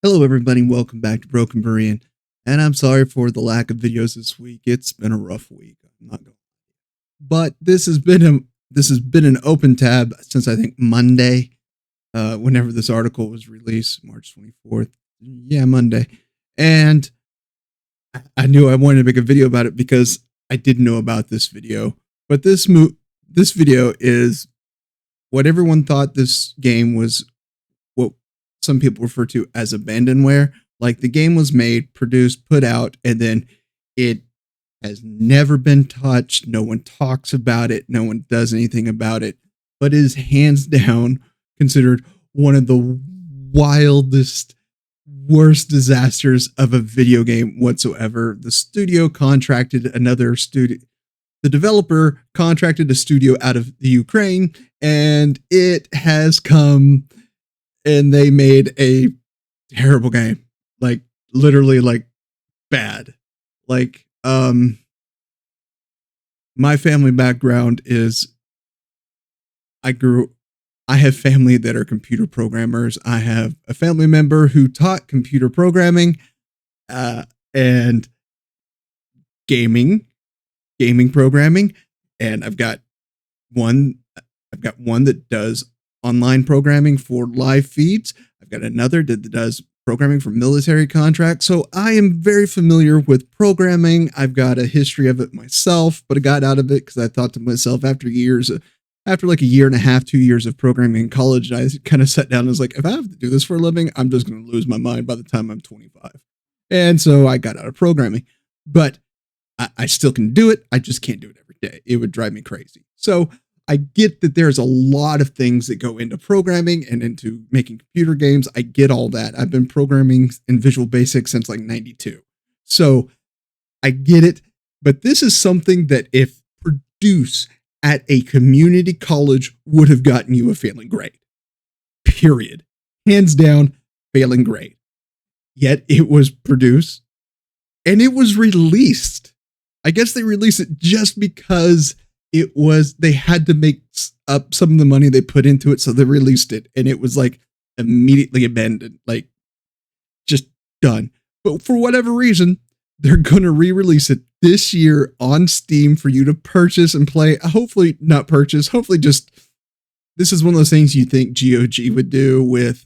Hello everybody, welcome back to Broken Berean, and I'm sorry for the lack of videos this week. It's been a rough week, I'm not going. But this has been an open tab since I think Monday, whenever this article was released, March 24th. Yeah, Monday. And I knew I wanted to make a video about it because I didn't know about this video. But this video is what everyone thought this game was, what some people refer to as abandonware. Like the game was made, produced, put out, and then it has never been touched. No one talks about it. No one does anything about it, but it is hands down considered one of the wildest, worst disasters of a video game whatsoever. The studio contracted another studio. The developer contracted a studio out of the Ukraine, and it has come and they made a terrible game. Like literally like bad. Like my family background is I have family that are computer programmers. I have a family member who taught computer programming and gaming programming, and I've got one that does online programming for live feeds. I've got another that does programming for military contracts. So I am very familiar with programming. I've got a history of it myself, but I got out of it because I thought to myself after like a year and a half, 2 years of programming in college, I kind of sat down and was like, if I have to do this for a living, I'm just going to lose my mind by the time I'm 25. And so I got out of programming, but I still can do it. I just can't do it every day. It would drive me crazy. So I get that there's a lot of things that go into programming and into making computer games. I get all that. I've been programming in Visual Basic since like 92. So I get it. But this is something that if produced at a community college would have gotten you a failing grade. Period. Hands down, failing grade. Yet it was produced and it was released. I guess they released it just because they had to make up some of the money they put into it. So they released it and it was like immediately abandoned, like just done. But for whatever reason, they're going to re-release it this year on Steam for you to purchase and play. Hopefully not purchase. Hopefully just, this is one of those things you think GOG would do with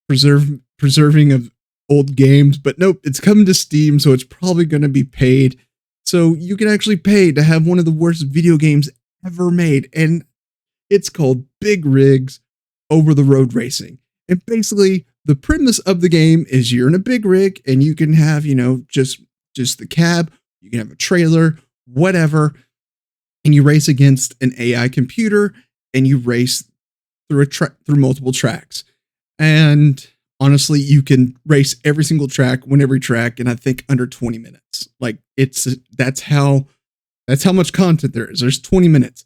preserving of old games, but nope, it's coming to Steam. So it's probably going to be paid. So you can actually pay to have one of the worst video games ever made. And it's called Big Rigs Over the Road Racing. And basically the premise of the game is you're in a big rig and you can have, just the cab, you can have a trailer, whatever. And you race against an AI computer and you race through multiple tracks. And honestly, you can race every single track, win every track, and I think under 20 minutes. Like that's how much content there is. There's 20 minutes.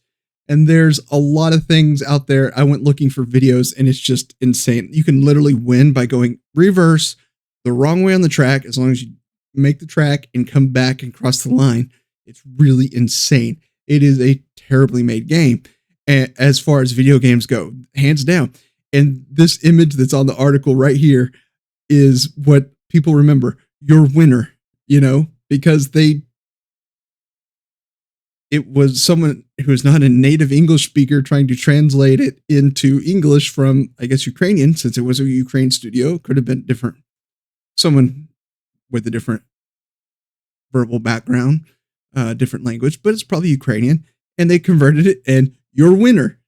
And there's a lot of things out there. I went looking for videos and it's just insane. You can literally win by going reverse the wrong way on the track as long as you make the track and come back and cross the line. It's really insane. It is a terribly made game as far as video games go, hands down. And this image that's on the article right here is what people remember. Your winner, because it was someone who is not a native English speaker trying to translate it into English from, I guess, Ukrainian, since it was a Ukraine studio. Could have been different. Someone with a different verbal background, different language, but it's probably Ukrainian. And they converted it and your winner.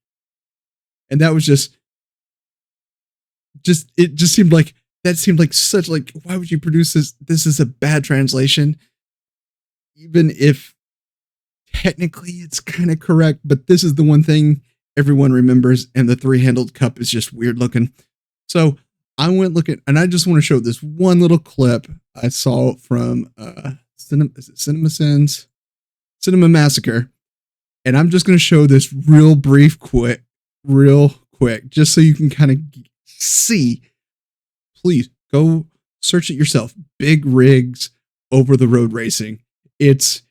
And that was it just seemed like such like, why would you produce this? This is a bad translation. Even if technically it's kind of correct, but this is the one thing everyone remembers. And the three-handled cup is just weird looking. So I went looking and I just want to show this one little clip I saw from Cinemassacre. And I'm just going to show this real quick, just so you can kind of see. Please go search it yourself. Big Rigs Over the Road Racing. It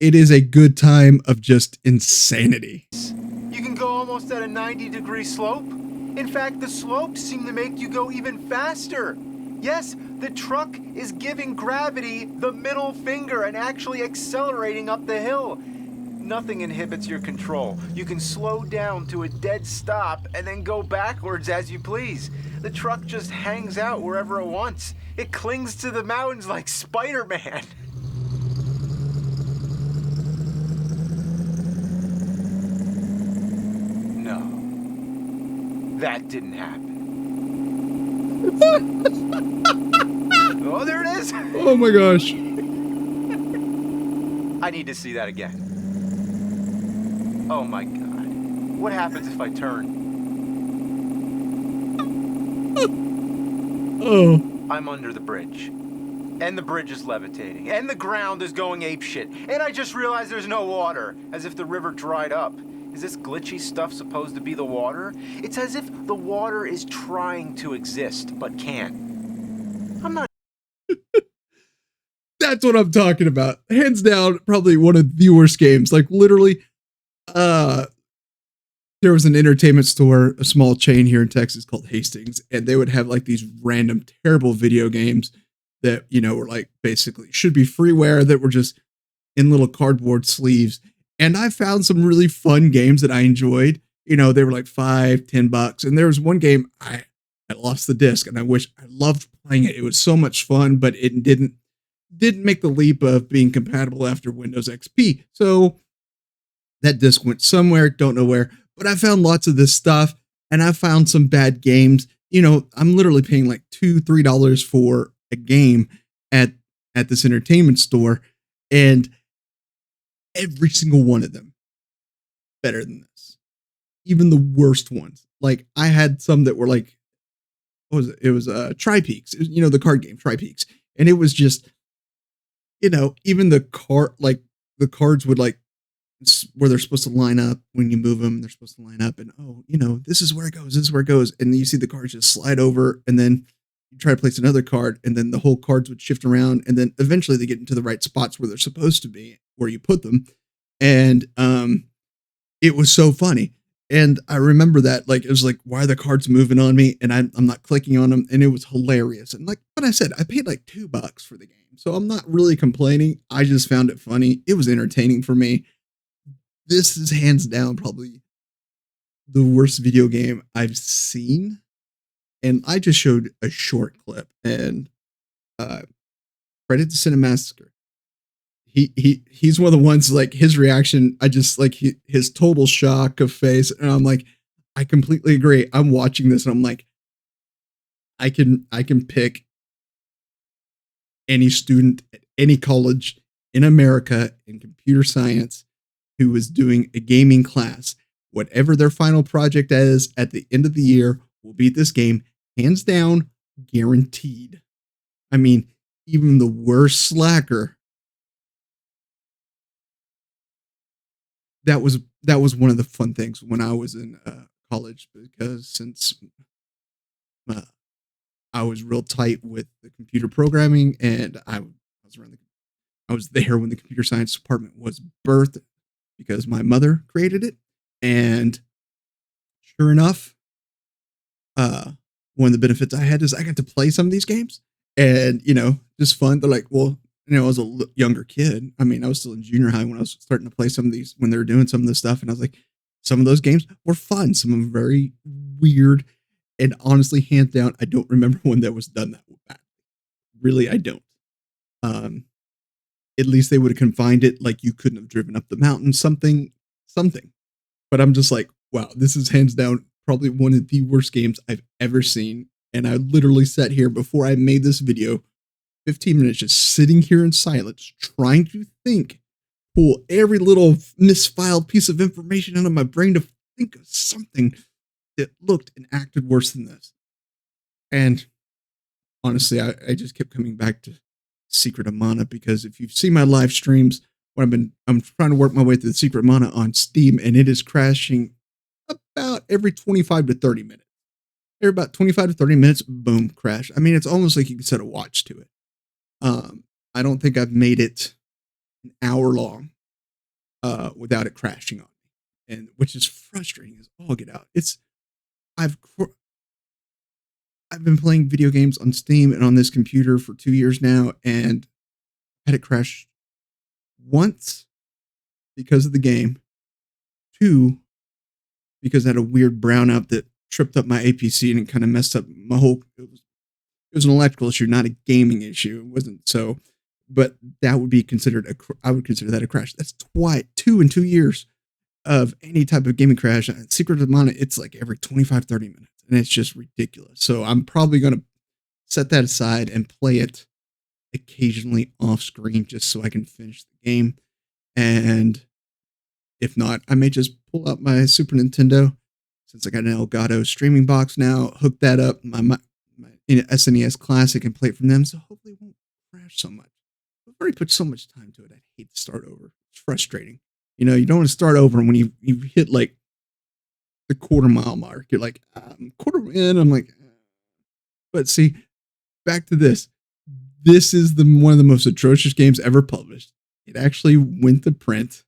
is a good time of just insanity. You can go almost at a 90-degree slope. In fact, the slopes seem to make you go even faster. Yes, the truck is giving gravity the middle finger and actually accelerating up the hill. Nothing inhibits your control. You can slow down to a dead stop and then go backwards as you please. The truck just hangs out wherever it wants. It clings to the mountains like Spider-Man. No, that didn't happen. Oh, there it is! Oh my gosh. I need to see that again. Oh my god. What happens if I turn? Oh. I'm under the bridge. And the bridge is levitating. And the ground is going apeshit. And I just realized there's no water. As if the river dried up. Is this glitchy stuff supposed to be the water? It's as if the water is trying to exist, but can't. I'm not... That's what I'm talking about. Hands down, probably one of the worst games. Like literally, there was an entertainment store, a small chain here in Texas called Hastings, and they would have like these random terrible video games that, you know, were like basically should be freeware that were just in little cardboard sleeves. And I found some really fun games that I enjoyed. You know, they were like $5-10. And there was one game I lost the disc and I loved playing it. It was so much fun, but it didn't make the leap of being compatible after Windows XP. So that disc went somewhere, don't know where, but I found lots of this stuff and I found some bad games. You know, I'm literally paying like $2-3 for a game at this entertainment store, and every single one of them better than this. Even the worst ones. Like I had some that were like, what was it? It was Tri-Peaks, you know, the card game Tri-Peaks. And it was just, you know, even the cards would like where they're supposed to line up when you move them, they're supposed to line up and, oh, you know, this is where it goes. This is where it goes. And you see the cards just slide over and then you try to place another card and then the whole cards would shift around. And then eventually they get into the right spots where they're supposed to be, where you put them. And, it was so funny. And I remember that, like, it was like, why are the cards moving on me? And I'm not clicking on them. And it was hilarious. And like what I said, I paid like $2 for the game. So I'm not really complaining. I just found it funny. It was entertaining for me. This is hands down probably the worst video game I've seen. And I just showed a short clip and credit to Cinemassacre. He's one of the ones, like his reaction, I just like his total shock of face. And I'm like, I completely agree. I'm watching this and I'm like, I can pick any student at any college in America in computer science who is doing a gaming class. Whatever their final project is at the end of the year will beat this game, hands down, guaranteed. I mean, even the worst slacker. That was one of the fun things when I was in college, because since I was real tight with the computer programming and I was there when the computer science department was birthed because my mother created it. And sure enough, one of the benefits I had is I got to play some of these games and, you know, just fun. They're like, well, you know, I was a younger kid. I mean, I was still in junior high when I was starting to play some of these, when they were doing some of this stuff. And I was like, some of those games were fun. Some of them very weird. And honestly, hands down, I don't remember one that was done that bad. Really, I don't. At least they would have confined it like you couldn't have driven up the mountain, something. But I'm just like, wow, this is hands down probably one of the worst games I've ever seen. And I literally sat here before I made this video, 15 minutes just sitting here in silence, trying to think, pull every little misfiled piece of information out of my brain to think of something that looked and acted worse than this. And honestly, I just kept coming back to Secret of Mana, because if you've seen my live streams, I'm trying to work my way through the Secret of Mana on Steam, and it is crashing about every 25 to 30 minutes. Every about 25 to 30 minutes, boom, crash. I mean, it's almost like you can set a watch to it. I don't think I've made it an hour long without it crashing on me, and which is frustrating as all get out. I've I've been playing video games on Steam and on this computer for 2 years now, and had it crash once because of the game, two because I had a weird brownout that tripped up my APC and it kind of messed up my whole. It was an electrical issue, not a gaming issue. It wasn't so, but that would be considered I would consider that a crash. That's two in 2 years of any type of gaming crash. Secret of Mana, it's like every 25, 30 minutes, and it's just ridiculous. So I'm probably going to set that aside and play it occasionally off screen just so I can finish the game. And if not, I may just pull out my Super Nintendo since I got an Elgato streaming box now, hook that up, my SNES Classic, and play it from them. So hopefully it won't crash so much. I've already put so much time to it. I hate to start over. It's frustrating. You know, you don't want to start over when you hit like the quarter-mile mark. You're like, quarter in. I'm like, but see, back to this. This is one of the most atrocious games ever published. It actually went to print.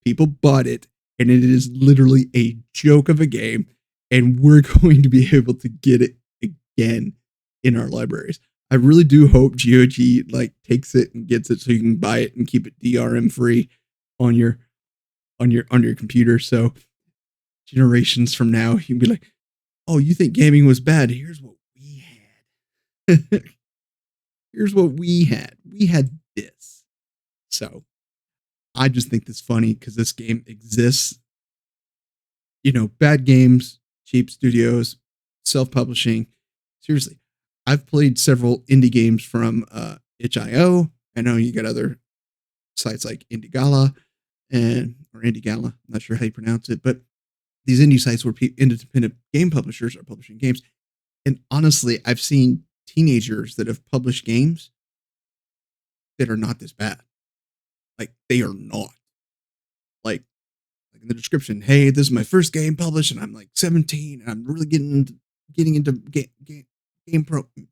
People bought it, and it is literally a joke of a game. And we're going to be able to get it again in our libraries. I really do hope GOG like takes it and gets it so you can buy it and keep it DRM free on your computer. So generations from now, you can be like, "Oh, you think gaming was bad? Here's what we had. Here's what we had. We had this." So I just think this funny because this game exists. You know, bad games, cheap studios, self-publishing. Seriously, I've played several indie games from itch.io. I know you got other sites like Indigala or Indigala. I'm not sure how you pronounce it, but these indie sites where independent game publishers are publishing games. And honestly, I've seen teenagers that have published games that are not this bad. Like they are not. Like in the description, hey, this is my first game published, and I'm like 17, and I'm really getting into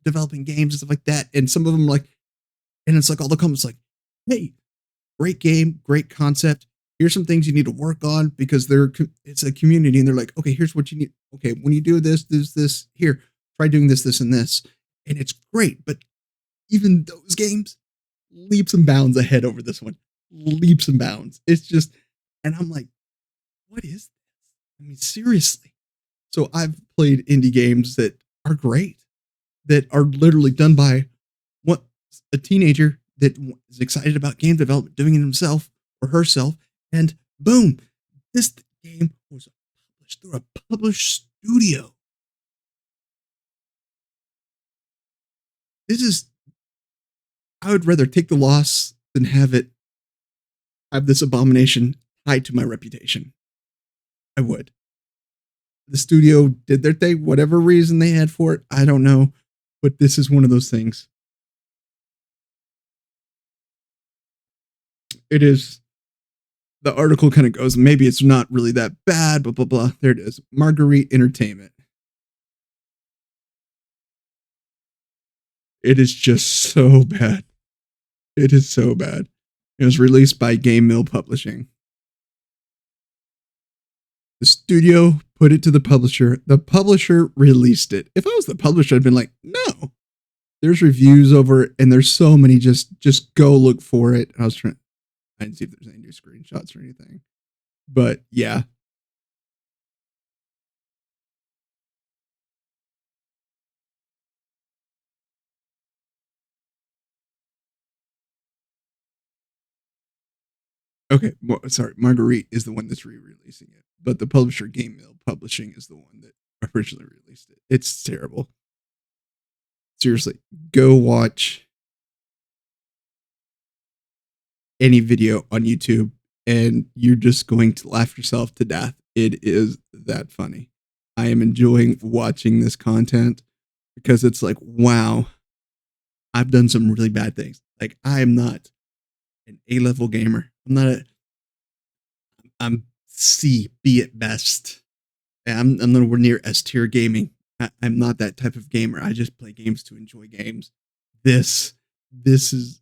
developing games and stuff like that. And some of them like, and it's like all the comments like, hey, great game, great concept. Here's some things you need to work on because it's a community, and they're like, okay, here's what you need. Okay, when you do this, here, try doing this, and this, and it's great. But even those games, leaps and bounds ahead over this one, leaps and bounds. It's just, and I'm like, what is this? I mean, seriously. So I've played indie games that are great, that are literally done by a teenager that is excited about game development, doing it himself or herself, and boom, this game was published through a published studio. I would rather take the loss than have this abomination tied to my reputation. I would. The studio did their thing, whatever reason they had for it, I don't know, but this is one of those things. It is. The article kind of goes, maybe it's not really that bad, blah, blah, blah. There it is. Marguerite Entertainment. It is just so bad. It is so bad. It was released by Game Mill Publishing. The studio put it to the publisher. The publisher released it. If I was the publisher, I'd been like, no. There's reviews over it, and there's so many. Just go look for it. I didn't see if there's any new screenshots or anything. But yeah. Okay, sorry. Marguerite is the one that's re-releasing it, but the publisher Game Mill Publishing is the one that originally released it. It's terrible. Seriously, go watch any video on YouTube, and you're just going to laugh yourself to death. It is that funny. I am enjoying watching this content because it's like, wow, I've done some really bad things. Like I am not an A-level gamer. I'm C, B at best. I'm nowhere near S tier gaming. I'm not that type of gamer. I just play games to enjoy games. This is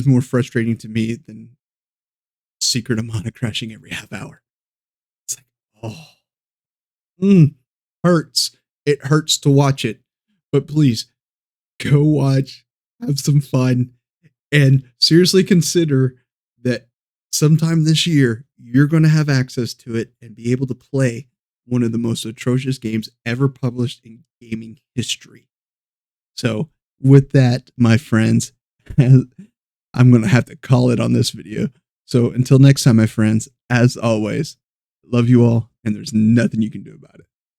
more frustrating to me than Secret of Mana crashing every half hour. It's like, oh. hurts. It hurts to watch it. But please go watch, have some fun, and seriously consider that sometime this year you're going to have access to it and be able to play one of the most atrocious games ever published in gaming history. So with that, my friends, I'm going to have to call it on this video. So until next time, my friends, as always, love you all, and there's nothing you can do about it.